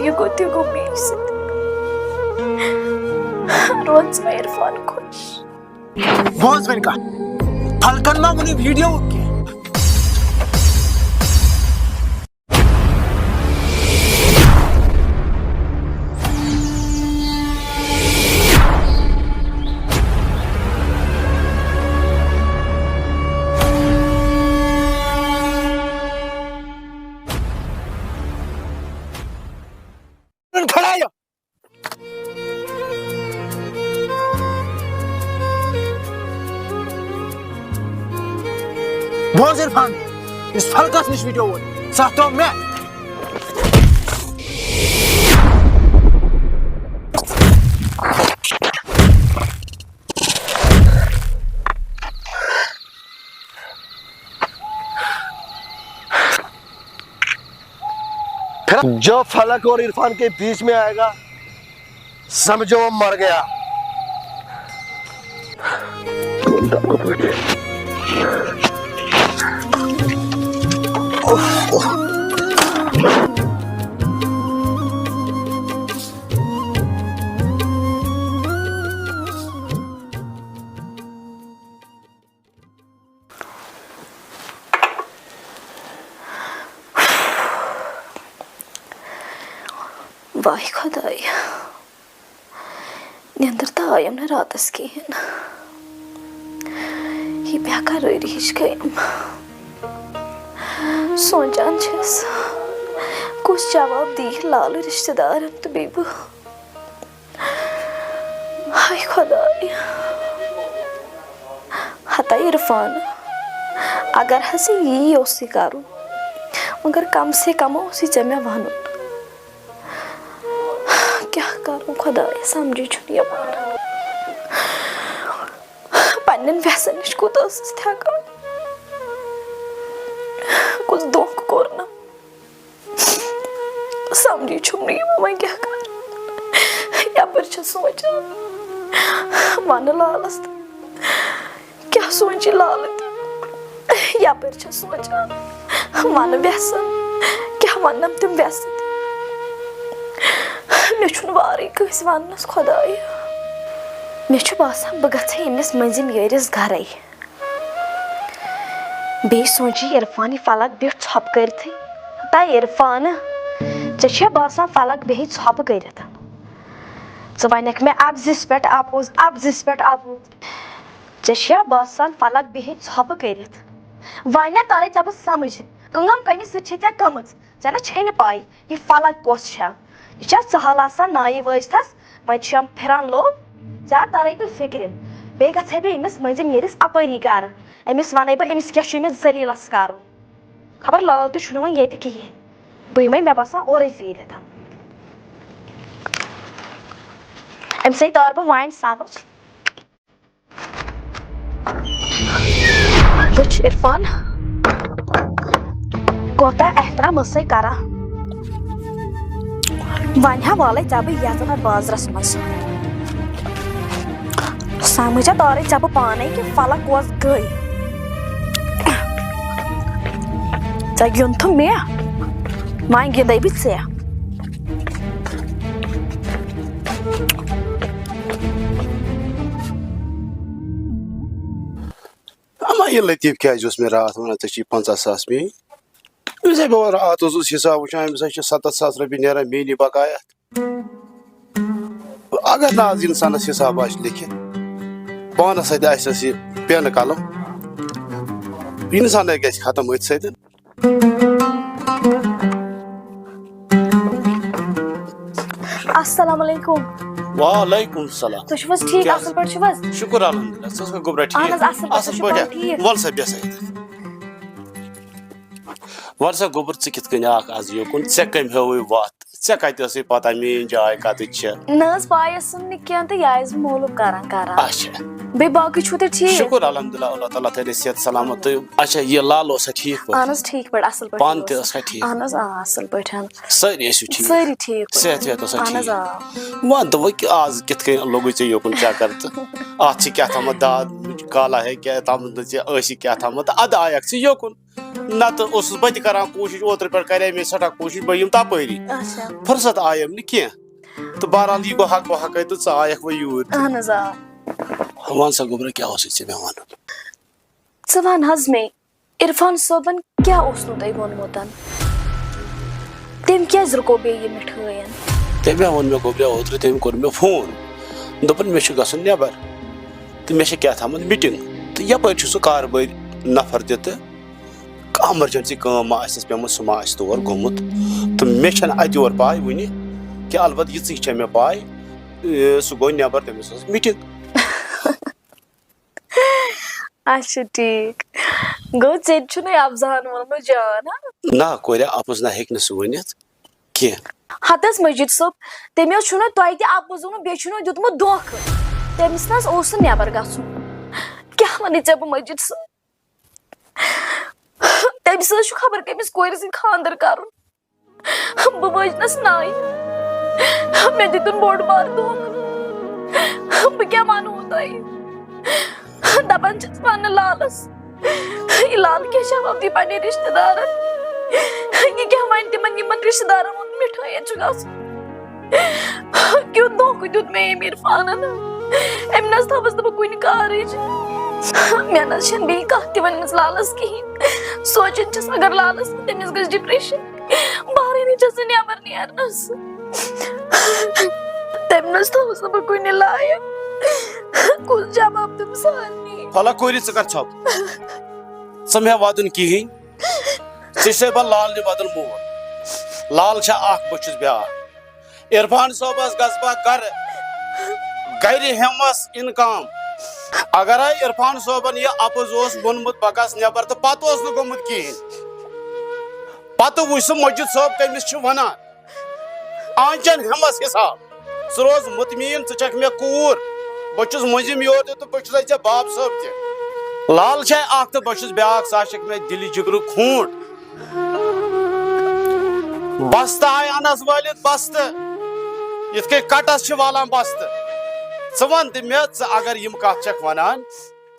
یہ گو تہ گو میرے سۭتۍ روز مےٚ عرفان خۄش بوز وۄنۍ کتھ فلکن ما ووٚنُے ویٖڈیو کینٛہہ کھڑا ہے بوز عرفان اس فلکس نش ویڈیو ووت ستھ تو مےٚ جو فلک اور عرفان کے بیچ میں آئے گا سمجھو وہ مر گیا. واے خداے نیندر تہ آیم نہٕ راتس کہین یہ بیقرٲری ہِش گٔیم سونچان چھس کُس جواب دی لالہٕ رشتہٕ دارن تہٕ بیٚیہِ بہٕ ہاے خداے ہتا عرفان اگر ہسا یی اوسُے کرُن مگر کم سے کم اوسُے ژےٚ مےٚ ونُن کیا کروں خدایا سمجھے چھُنہٕ یِوان پننٮ۪ن ویسن نِش کوٗتاہ ٲسٕس تھٮ۪کان کُس دھوکہٕ کوٚرنم سمجھے چھُم نہٕ یِوان وۄنۍ کیٛاہ کرٕ یپٲرۍ چھَس سونچان ونہٕ لالس تہٕ کیٛاہ سونچہِ لالہٕ تہِ یپٲرۍ چھَس سونچان ونہٕ ویسن کیٛاہ وننم تِم ویسہٕ تہِ مےٚ چھُنہٕ وارٕے کٲنٛسہِ وننس خۄدایا مےٚ چھُ باسان بہٕ گژھٕ ییٚمِس مٔنٛزِم یٲرِس گرے بیٚیہِ سونچہِ عرفان یہِ فلک بیٖٹھ ژھۄپہٕ کٔرتھٕے ہتا عرفانہٕ ژےٚ چھےٚ باسان فلک بیٚہہِ ژھۄپہٕ کٔرِتھ ژٕ ونکھ مےٚ ابزِس پٮ۪ٹھ اپوز ابزِس پٮ۪ٹھ اپوز ژےٚ چھےٚ باسان فلک بیٚہہِ ژھۄپہٕ کٔرِتھ وۄنۍ ترے ژےٚ بہٕ سمجھ کٲم کمہِ سۭتۍ چھے ژےٚ گٔمٕژ ژےٚ نہ چھے نہٕ پاے یہِ فلک کۄس چھےٚ یہ چھا سہل آسان نایہِ وٲجتھس وۄنۍ چھم پھران لوٚب ژےٚ ترے بہٕ فکرِ بیٚیہِ گژھے بہٕ أمِس مٔنٛزِم یٲرِس اپٲری کرٕ أمِس ونَے بہٕ أمِس کیٛاہ چھُ أمِس زٔلیٖلس کرُن خبر لال تہِ چھُنہٕ وۄنۍ ییٚتہِ کِہیٖنۍ بہٕ یِمے مےٚ باسان اورے پھیٖرِتھ أمسٕے تار بہٕ وانہِ سبٕز وٕچھ عرفان کوتاہ احترام ٲسے کران وۄنۍ ہا والے ژےٚ بہٕ یتھ بازرس منٛز سمجھا تارے ژےٚ بہٕ پانے کہِ فلک کۄس گٔے ژےٚ گِنٛدتھٕ مےٚ وۄنۍ گِنٛدے بہٕ ژےٚ اما یہ لطیف کیٛازِ اوس مےٚ راتھ ونان ژےٚ چھی 50,000 میٲنۍ ییٚمِس بہٕ راتھ اوسُس حساب وٕچھان أمِس چھِ 70,000 رۄپیہِ نیران میٛٲنی بقایت اگر نہٕ آز انسانس حساب آسہِ لیکھِتھ پانس سۭتۍ آسٮ۪س یہِ پٮ۪ن قلم انسانے گژھِ ختم أتھۍ سۭتۍ السلام علیکم وعلیکم السلام تُہۍ چھِو حظ ٹھیٖک اصل پٲٹھۍ چھِو حظ شُکُر الحمدُاللہ ژٕ ٲسکھا گوٚبرا اہن حظ ٹھیٖک اصل پٲٹھۍ ٹھیٖک وَل سا بیٚہہ سا وَل سا گوٚبُر ژٕ کِتھ کٔنۍ آکھ آز یوکُن ژےٚ کٔمۍ ہٲوٕے وَتھ ژےٚ کتہِ ٲسٕے پتہ میٲنۍ جاے کتٮ۪تھ چھےٚ نہ حظ پاے ٲسٕم نہٕ کینٛہہ تہٕ یہِ آیس بہٕ معلوٗم کران اچھا بیٚیہِ باقٕے چھُو تُہۍ ٹھیٖک شُکُر الحمدُاللہ اللہ تعالیٰ تھٲینَے صحت سلامت تہٕ اچھا یہِ لال اوسا ٹھیٖک اہن پٲٹھۍ حظ ٹھیٖک پٲٹھۍ اصل پٲٹھۍ پانہٕ تہِ ٲسکھا ٹھیٖک اہن حظ آ اصل پٲٹھۍ سٲری ٲسِو ٹھیٖک سٲری ٹھیٖک صحت وحت اوسا اہن حظ ٹھیٖک آ وَن تہٕ وۄنۍ آز کِتھ کٔنۍ لوٚگُے ژےٚ یوکُن چکر تہٕ اتھ چھِ کیٛاہ تھامتھ داد کالا ہے کیا تام ٲسی کیٛاہ تھامَتھ تہٕ اَدٕ آیَکھ ژٕ یوکُن نَتہٕ اوسُس بہٕ تہِ کران کوٗشِش اوترٕ پٮ۪ٹھ کَرے مےٚ سٮ۪ٹھاہ کوٗشِش بہٕ یِمہٕ تَپٲری اچھا فٕرسَت آیَم نہٕ کینٛہہ تہٕ بہرحال یہِ گوٚو حق بہٕ حقے تہٕ ژٕ آیَکھ وۄنۍ یوٗرۍ اہن حظ آ وَن سا گوٚبرا کیٛاہ اوسُے ژےٚ مےٚ وَنُن ژٕ وَن حظ مےٚ عرفان صٲبن کیٛاہ اوس نہٕ تۄہہِ ووٚنمُت تٔمۍ کیٛازِ رُکو بیٚیہِ یہِ مِٹھٲے تٔمۍ ووٚن مےٚ گوٚبرا اوترٕ تٔمۍ کوٚر مےٚ فون دوٚپُن مےٚ چھُ گژھُن نٮ۪بر تہٕ مےٚ چھِ کیٛاہ تھامَتھ مِٹِنٛگ تہٕ یَپٲرۍ چھُ سُہ کاربٲرۍ نفر تہِ تہٕ کانٛہہ ایمرجنسی کٲم ما آسٮ۪س پیٚمٕژ سُہ ما آسہِ تور گوٚمُت تہٕ مےٚ چھَنہٕ اَتہِ یورٕ پاے وُنہِ کہِ البتہٕ یِژٕے چھےٚ مےٚ پاے سُہ گوٚو نٮ۪بر تٔمِس ٲس مِٹِنٛگ اچھا ٹھیٖک گوٚو ژےٚ تہِ چھُنَے افضاہن ووٚنمُت جان نہ کوریا اَپُز نہ ہیٚکہِ نہٕ سُہ ؤنِتھ کینٛہہ ہتہٕ حظ مجیٖد صٲب تٔمۍ حظ چھُنہٕ تۄہہِ تہِ اَپُز ووٚنمُت بیٚیہِ چھُنہٕ دیُتمُت دھوکہٕ تٔمِس نہ حظ اوس نہٕ نٮ۪بر گژھُن کیٛاہ وَنَے ژےٚ بہٕ مجیٖد صٲب تٔمِس حظ چھُ خبر کٔمِس کورِ سۭتۍ خانٛدر کرُن بہٕ وٲجنس نایہِ مےٚ دِتُن بوٚڑ بار دھوکہٕ بہٕ کیٛاہ وَنہو تۄہہِ دپان چھَس پننہِ لالس یہِ لال کیٛاہ جواب دی پننٮ۪ن رشتہٕ دارن یہِ کیٛاہ وَنہِ تِمن یِمن رشتہٕ دارن ووٚن مِٹھٲین چھُ گژھُن کیُتھ دھوکہٕ دیُت مےٚ أمۍ عرفانن أمۍ نہ حظ تھٲوٕس نہٕ بہٕ کُنہِ کارٕچ مےٚ نہ حظ چھنہٕ بیٚیہِ کانٛہہ تہِ ؤنمٕژ لالس کِہینۍ سونچان چھَس اگر لالس تٔمِس گژھِ ڈپریشن بہرٲنی چھَس نہٕ نٮ۪بر نیرنس تٔمۍ نہ حظ تھٲوٕس نہٕ بہٕ کُنہِ لایق کُس جواب دِمہٕ سارنٕے پھلا کورِ ژٕ کر ژھۄپ ژٕ مےٚ وَدُن کِہینۍ ژےٚ چھُسے بہٕ لالنہِ بدل مول لال چھےٚ اکھ بہٕ چھُس بیٛاکھ عرفان صٲبس گژھٕ بہٕ گرٕ گرِ ہٮ۪مس اِنکام اگرے عرفان صٲبن یہِ اَپُز اوس ووٚنمُت بہٕ گژھٕ نٮ۪بر تہٕ پتہٕ اوس نہٕ گوٚمُت کِہینۍ پتہٕ وٕچھ سُہ مجید صٲب کٔمِس چھُ وَنان آنچن ہٮ۪مس حِساب ژٕ روز مطمعین ژٕ چھکھ مےٚ کوٗر بہٕ چھُس مٔنٛزِم یور تہِ تہٕ بہٕ چھُسے ژےٚ باب صٲب تہِ لال چھے اکھ تہٕ بہٕ چھُس بیٛاکھ سُہ چھکھ مےٚ دِلہِ جِگرُک خوٗنٹ بستہٕ آیہِ اَنس وٲلِتھ بستہٕ یِتھ کٔنۍ کٹس چھِ والان بستہٕ ژٕ وَن تہٕ مےٚ ژٕ اگر یِم کتھ چھکھ وَنان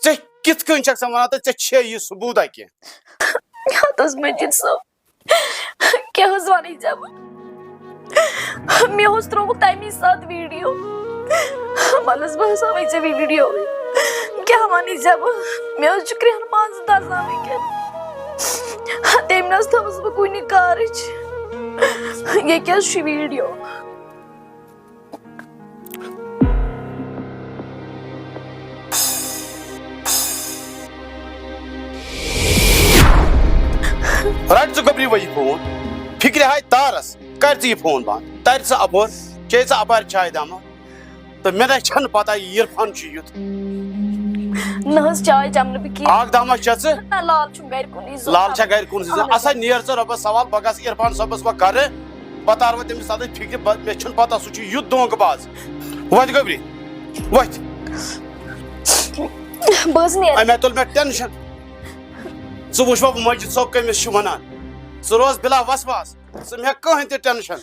ژےٚ کِتھ کٔنۍ چھکھ ژٕ وَنان تہٕ ژےٚ چھے یہِ ثبوٗتا کینٛہہ ہتہٕ حظ مجیٖد صٲب کیٛاہ حظ وَنَے ژےٚ بہٕ مےٚ اوس ترٛوومُت تَمی ساتہٕ ویٖڈیو وَلہٕ حظ بہٕ ہساوَے ژےٚ ویٖڈیووٕے کیٛاہ وَنَے ژےٚ بہٕ مےٚ حظ چھُ کرٛٮ۪ہن مازٕ دزان وٕنکٮ۪ن تٔمۍ نہ حظ تھٲوٕس بہٕ کُنہِ کارٕچ یہِ کیٛاہ حظ چھُ ویٖڈیو رٹ ژٕ گوٚبری وۄنۍ یہِ فون فِکرِ ہاے تارس کر ژٕ یہِ فون بنٛد ترِ ژٕ اپور چے ژٕ اپارِ چاے دما تہٕ مےٚ نَے چھنہٕ پتہ یہِ عرفان چھُ یُتھ نہ حظ چاے چمنہٕ بہٕ کینٛہہ اکھ دما چھےٚ ژٕ نہ لال چھُم گرِ کُنُے زوٚن لال چھا گرِ کُن اسا نیر ژٕ رۄبس سوال بہٕ گژھٕ عرفان صٲبس وۄنۍ گرٕ بہٕ تارٕ وۄنۍ تٔمِس تتٮ۪تھ فِکرِ مےٚ چھُنہٕ پتہ سُہ چھُ یُتھ دھونٛکہٕ باز وۄتھ گوٚبری وۄتھ بہٕ حظ نیرٕ امے تُل مےٚ ٹٮ۪نشن ژٕ وٕچھ وۄنۍ مجید صٲب کٔمِس چھُ وَنان ژٕ روز بِلا وسواس ژٕ نہِ ہٮ۪کھ کٕہٕنۍ تہِ ٹٮ۪نشن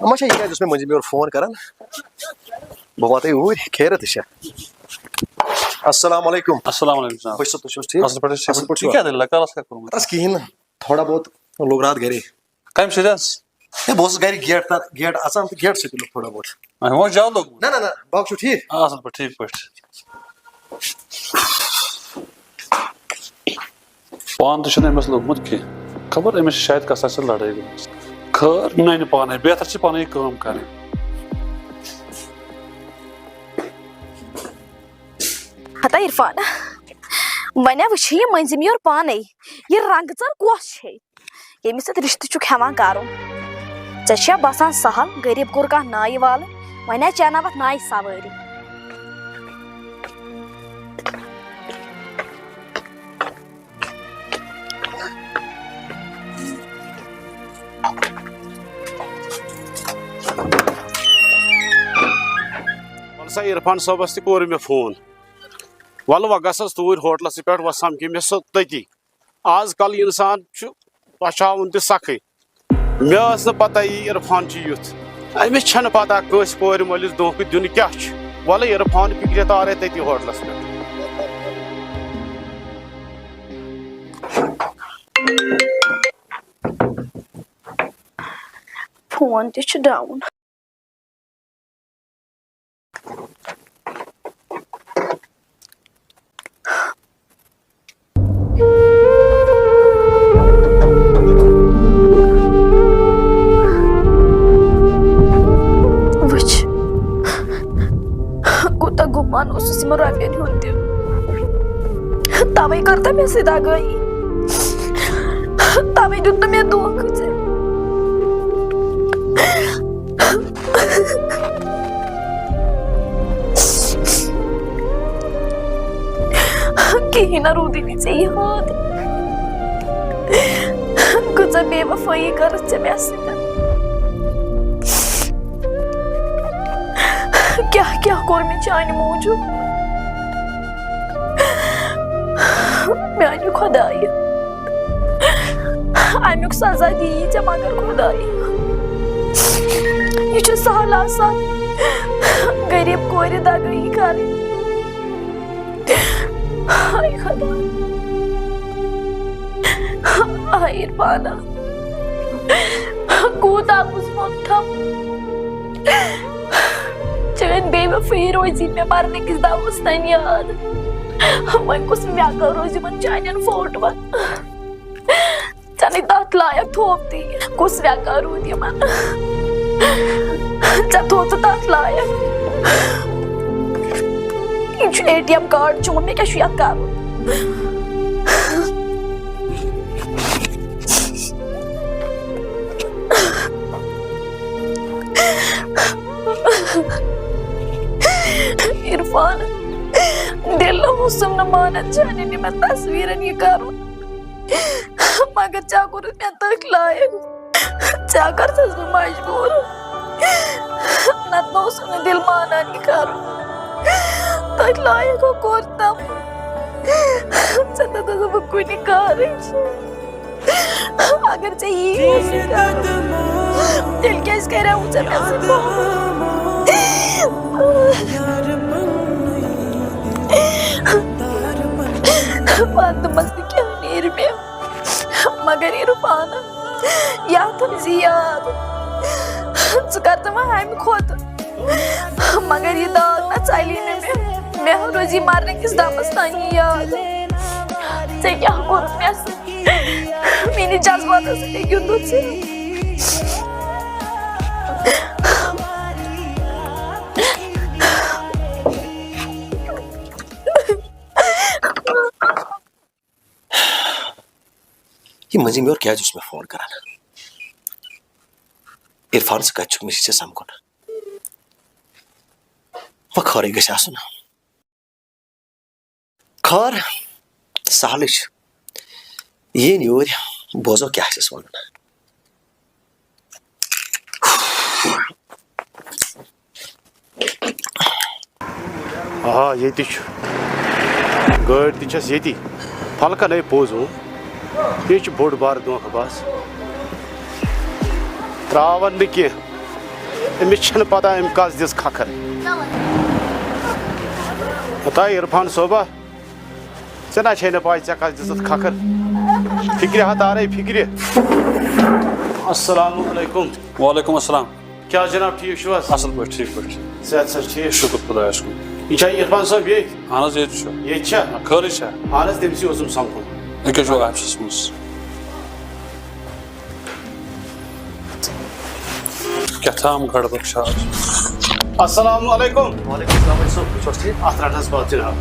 اما چھا یہِ کیٛازِ اوس مےٚ مٔنٛزِم یورٕ فون کران بہٕ واتَے اوٗرۍ خیرت چھا السلام علیکم السلام علیکم بٔے صٲب تُہۍ چھِو حظ ٹھیٖک اصل پٲٹھۍ کیٛاہ دٔلیٖلہ کر ٲس کیٛاہ کوٚرمُت بس کِہیٖنۍ نہٕ تھوڑا بہت لوٚگ راتھ گرے کمہِ سۭتۍ حظ ہے بہٕ اوسُس گرِ گیٹ اژان تہٕ گیٹہٕ سۭتی لوٚگ تھوڑا بہت وۄنۍ جال لوٚگمُت نہ باقٕے چھُو ٹھیٖک اصل پٲٹھۍ ٹھیٖک پٲٹھۍ پانہٕ تہِ چھُنہٕ أمِس لوٚگمُت کینٛہہ خبر أمِس چھِ شاید کَسا سۭتۍ لڑٲے گٔمٕژ خٲر نَنہِ پانے بہتر چھِ پنٕنۍ کٲم کرٕنۍ ہتا عرفان وۄنۍ وٕچھِ یہِ مٔنٛزِم یور پانے یہِ رنٛگہٕ ژر کۄس چھے ییٚمِس سۭتۍ رِشتہٕ چھُکھ ہٮ۪وان کرُن ژےٚ چھےٚ باسان سہل غریٖب کوٚر کانٛہہ نایہِ والہٕ وۄنۍ آے چاناوتھ نایہِ سوٲری سا عرفان صٲبس تہِ کوٚر مےٚ فون وَلہٕ وۄنۍ گژھس توٗرۍ ہوٹلَسٕے پٮ۪ٹھ وۄنۍ سَمکھِ مےٚ سُہ تٔتی آز کل اِنسان چھُ پَشاوُن تہِ سَکھٕے مےٚ ٲس نہٕ پَتہ یی عرفان چھُ یُتھ أمِس چھَنہٕ پَتہ کٲنٛسہِ کورِ مٲلِس دھوکہٕ دیُن کیٛاہ چھُ وَلہٕ عرفان فِکرِ تارے تٔتی ہوٹلَس پٮ۪ٹھ فون تہِ چھُ ڈاوُن وٕچھ کوٗتاہ گُمان اوسُس یِمن رۄپین ہُنٛد تہِ تَوے کٔر تٔمۍ مےٚ سۭتۍ دگٲیی تَوے دیُت نہٕ مےٚ دھوکہٕ ژےٚ کِہیٖنۍ نہ روٗدٕے نہٕ ژےٚ یاد کۭژاہ بے وفٲیی کٔرٕتھ ژےٚ مےٚ سۭتۍ کیٛاہ کیٛاہ کوٚر مےٚ چانہِ موٗجوٗب میانہِ خۄدایہِ امیُک سزا دِیی ژےٚ مگر خۄدایہِ یہ چھُ سہل آسان غریٖب کورِ دگٲیی کرٕنۍ ہاے خۄدا ہاے عرفانا کوٗتاہ بوٗزمُت تھم چٲنۍ بے وفٲیی روزی مےٚ مرنٕکِس دۄہس تانۍ یاد وۄنۍ کُس مےٚ کر روزِ یِمن چانٮ۪ن فوٹوٗون ژےٚ نَے تتھ لایق تھوٚوتھٕے کُس ویکا روٗد یِمن ژےٚ تھوٚوتھٕ تتھ لایق یہِ چھُ ATM کارڈ چون مےٚ کیٛاہ چھُ یتھ کرُن عرفان دل اوسُم نہٕ مانان چانٮ۪ن یِمن تصویٖرن یہِ کرُن مگر ژےٚ کوٚرُتھ مےٚ تٔتھۍ لایق ژےٚ کٔرتھس بہٕ مجبوٗر نتہٕ اوسُم نہٕ دل مانان یہِ کرُن تٔتھۍ لایق کوٚر تم ژےٚ دِژٕس بہٕ کُنہِ کارٕچ اگر ژےٚ یی اوسُے کرُن تیٚلہِ کیٛازِ کریوُ ژےٚ مےٚ سۭتۍ ونٛدٕ منٛز تہِ کیٛاہ نیرِ مےٚ مگر عرفانا یتھ تھٲے زِ یاد ژٕ کر تہٕ وۄنۍ امہِ کھۄتہٕ مگر یہِ داغ نہ ژلی نہٕ مےٚ روزِ یہِ مرنٕکِس دمس تانی یاد ژےٚ کیٛاہ کوٚرُتھ مےٚ سۭتۍ میٲنِس جذباتس سۭتۍ گِنٛدُتھ ژےٚ یہ مٔنٛزِم یورٕ کیٛازِ اوس مےٚ فون کران عرفان ژٕ کتہِ چھُکھ مےٚ چھُے ژےٚ سمکھُن وۄنۍ خٲرٕے گژھِ آسُن خٲر سہلٕے چھُ یِن یوٗرۍ بوزو کیٛاہ آسٮ۪س ونُن آ ییٚتہِ چھُ گٲڑۍ تہِ چھس ییٚتی پھلکن ہے پوٚز ووٚن یہِ چھُ بوٚڑ بارٕ دھوکہٕ باز ترٛاوَن نہٕ کینٛہہ أمِس چھَنہٕ پَتہ أمۍ کَس دِژ کھکھر ہتا عرفان صٲبا ژےٚ نہ چھے نہٕ پاے ژےٚ کَس دِژٕتھ کھکھر فِکرِ ہا تارے فِکرِ السلام علیکُم وعلیکُم السلام کیٛاہ جناب ٹھیٖک چھِو حظ اصل پٲٹھۍ ٹھیٖک پٲٹھۍ صحت چھا ٹھیٖک شُکُر خۄدایَس کُن یہِ چھا عرفان صٲب ییٚتہِ اہن حظ ییٚتہِ چھُ ییٚتہِ چھا خٲرٕے چھا اہن حظ تٔمسٕے اوسُم سمکھُن یہِ کیٛاہ چھُ آفسَس منٛز کیٛاہتام گڑبڑ چھِ آز السلام علیکُم وعلیکُم السلام علیکم صٲب تُہۍ چھِو حظ ٹھیٖک اَتھ رَٹ حظ بات جناب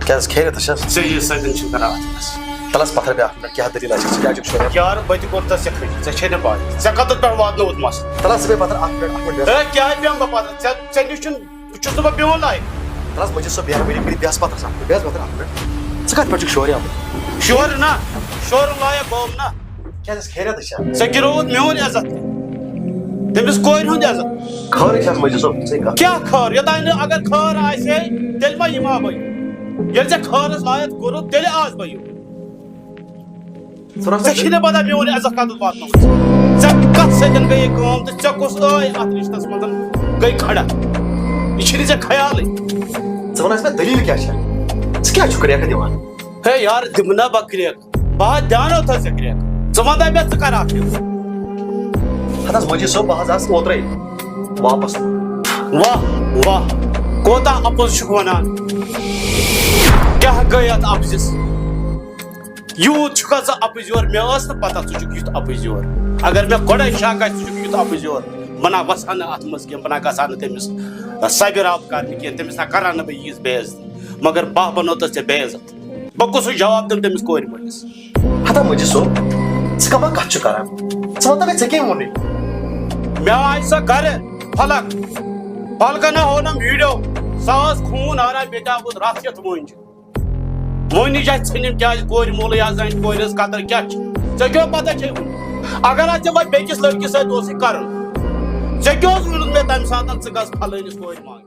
کیٛازِ خیریت چھِ حظ ژےٚ یہِ سۭتۍ چھُ کران اَتھ تَلس پتھر بیٛاکھ مِنٹ کیٛاہ دٔلیٖل آسہِ ژٕ کیٛازِ چھُکھ شوران یار بہٕ تہِ کوٚر تَس ژےٚ کھٔج ژےٚ چھے نہٕ پاے ژےٚ کَتٮ۪تھ پٮ۪ٹھ واتنووُت مسلہٕ تَلس ژٕ بیٚیہِ پتھر اکھ مِنٹ بیٚہہ ہے کیٛازِ بیٚہمہٕ بہٕ پتہٕ ژےٚ نِش چھُنہٕ بہٕ چھُس نہٕ بہٕ بیٚہُن لایق تَلس مٔنٛزِم صٲب مہربٲنی کٔرِتھ بیٚہس پتھرس اکھ مِنٹ بیٚہس پتھر اکھ مِنٹ ژٕ کتھ پٮ۪ٹھ چھُکھ شوران شورٕ نہ شورٕ لایق گوٚوُم نہ کیٛازِ خیریت چھا ژےٚ گِرووُت میون عزت تٔمِس کورِ ہُنٛد عزت خٲرٕے چھَس مٔنٛزِم صٲب ژٕ کَتھ کیٛاہ خٲر یوٚتانۍ نہٕ اگر خٲر آسہِ ہے تیٚلہِ ما یِمہٕ ہا بہٕ ییٚلہِ ژےٚ خٲرس لایق کوٚرُتھ تیٚلہِ آس بہٕ یہِ ژےٚ چھی نہٕ پتہ میون عزت کتٮ۪تھ واتنومُت ژےٚ کتھ سۭتۍ گٔیے کٲم تہٕ ژےٚ کُس ٲے اتھ رِشتس منٛز گٔے کھڑا یہِ چھُے نہٕ ژےٚ خیالٕے ژٕ وَن اَسہِ مےٚ دٔلیٖل کیٛاہ چھےٚ ژٕ کیٛازِ چھُکھ کرٛیکہٕ دِوان ہے یار دِمہٕ نا بہٕ کرٛیکہٕ بہٕ ہا دیانو تھٲے ژےٚ کرٛیکہٕ ژٕ وَنتہٕ مےٚ ژٕ کر اکھ چیٖز ہَتہٕ حظ مٔنٛجی صٲب بہٕ حظ آسہٕ اوترَے واپس واہ واہ کوتاہ اپُز چھُکھ ونان کیٛاہ گٔے اتھ اپزِس یوٗت چھُکھا ژٕ اپٕز یور مےٚ ٲس نہٕ پتہ ژٕ چھُکھ یُتھ اپٕز یور اگر مےٚ گۄڈے شک آسہِ ژٕ چھُکھ یُتھ اپٕز یور بہٕ نہ وسہٕ ہا نہٕ اتھ منٛز کینٛہہ بہٕ نہ گژھٕ ہا نہٕ تٔمِس صبِراب کرنہِ کینٛہہ تٔمِس نہ کرہا نہٕ بہٕ ییٖژ بے عزتی مگر بہہ بنوتس ژےٚ بے عزت بہٕ کُسُے جواب دِمہٕ تٔمِس کورِ مٲلِس ہَتہٕ مٔنٛجی صٲب ژٕ کَپٲرۍ کَتھ چھُکھ کران ژٕ وَن تہٕ مےٚ ژےٚ کٔمۍ ووٚنُے مےٚ آیہِ سۄ گرٕ پھلک پھلکن ہونم ویٖڈیو سۄ ٲس خوٗن ہاران بیٚیہِ آوُس رَتھ یتھ مٔنٛجۍ مٔنِج آسہِ ژھٕنِم کیٛازِ کورِ مولٕے آز زَنہِ کورِ ہٕنٛز قدر کیٛاہ چھِ ژےٚ کیٛاہ پتہ چھے وٕنہِ اگر ژےٚ وۄنۍ بیٚکِس لڑکِس سۭتۍ اوسُے کرُن ژےٚ کیٛاہ اوس ووٚنمُت مےٚ تمہِ ساتہٕ ژٕ گژھ پھلٲنِس کورِ منٛز